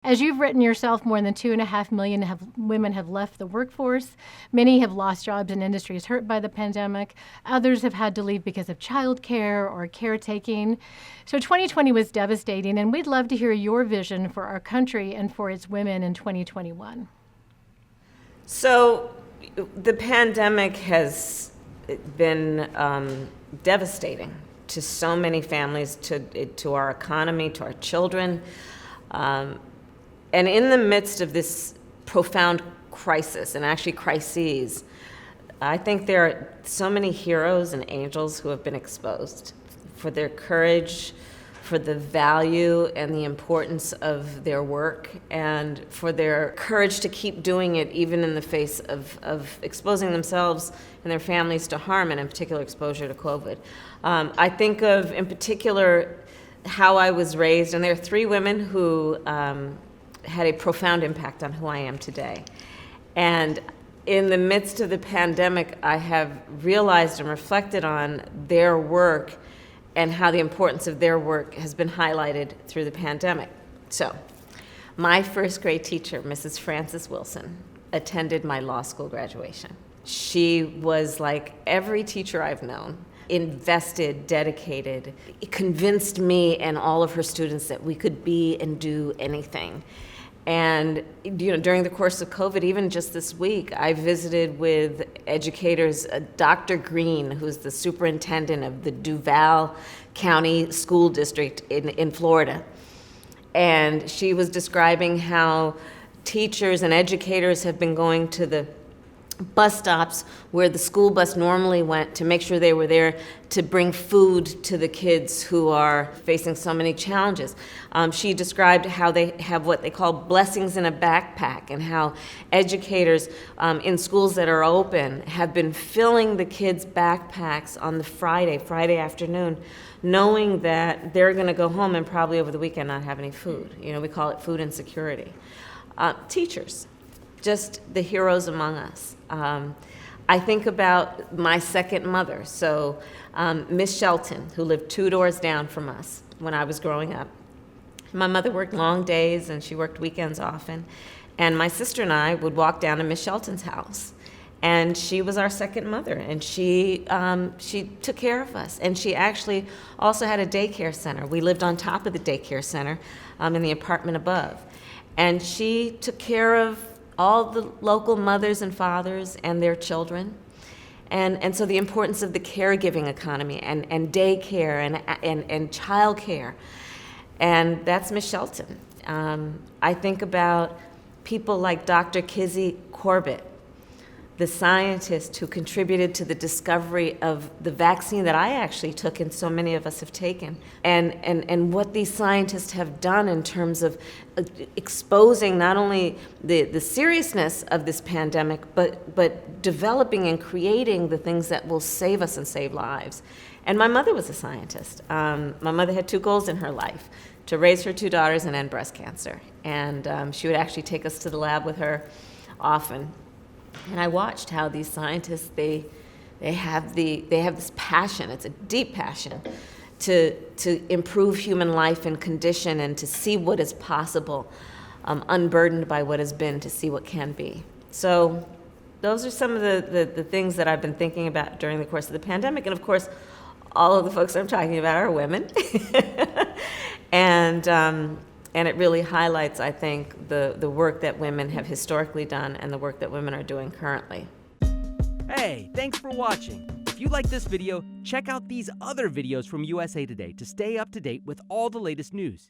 As you've written yourself, more than 2.5 million women have left the workforce. Many have lost jobs in industries hurt by the pandemic. Others have had to leave because of childcare or caretaking. So 2020 was devastating, and we'd love to hear your vision for our country and for its women in 2021. So the pandemic has been devastating to so many families, to our economy, to our children. And in the midst of this profound crisis, and actually crises, I think there are so many heroes and angels who have been exposed for their courage, for the value and the importance of their work, and for their courage to keep doing it even in the face of exposing themselves and their families to harm, and in particular exposure to COVID. I think of, in particular, how I was raised, and there are three women who had a profound impact on who I am today. And in the midst of the pandemic, I have realized and reflected on their work and how the importance of their work has been highlighted through the pandemic. So, my first grade teacher, Mrs. Frances Wilson, attended my law school graduation. She was like every teacher I've known, invested, dedicated, convinced me and all of her students that we could be and do anything. And during the course of COVID, even just this week, I visited with educators, Dr. Green, who's the superintendent of the Duval County School District in Florida. And she was describing how teachers and educators have been going to the bus stops where the school bus normally went to make sure they were there to bring food to the kids who are facing so many challenges. She described how they have what they call blessings in a backpack, and how educators in schools that are open have been filling the kids' backpacks on the Friday afternoon, knowing that they're going to go home and probably over the weekend not have any food. We call it food insecurity. Teachers, just the heroes among us. I think about my second mother, so Miss Shelton, who lived 2 doors down from us when I was growing up. My mother worked long days and she worked weekends often, and my sister and I would walk down to Miss Shelton's house, and she was our second mother, and she took care of us, and she actually also had a daycare center. We lived on top of the daycare center in the apartment above, and she took care of all the local mothers and fathers and their children. And so the importance of the caregiving economy and daycare and childcare. And that's Miss Shelton. I think about people like Dr. Kizzy Corbett, the scientist who contributed to the discovery of the vaccine that I actually took and so many of us have taken, and what these scientists have done in terms of exposing not only the seriousness of this pandemic, but developing and creating the things that will save us and save lives. And my mother was a scientist. My mother had 2 goals in her life: to raise her 2 daughters and end breast cancer. And she would actually take us to the lab with her often. And I watched how these scientists, they have this passion. It's a deep passion to improve human life and condition, and to see what is possible, unburdened by what has been, to see what can be. So those are some of the things that I've been thinking about during the course of the pandemic. And of course, all of the folks I'm talking about are women. And it really highlights, I think, the work that women have historically done and the work that women are doing currently. Hey, thanks for watching. If you like this video, check out these other videos from USA Today to stay up to date with all the latest news.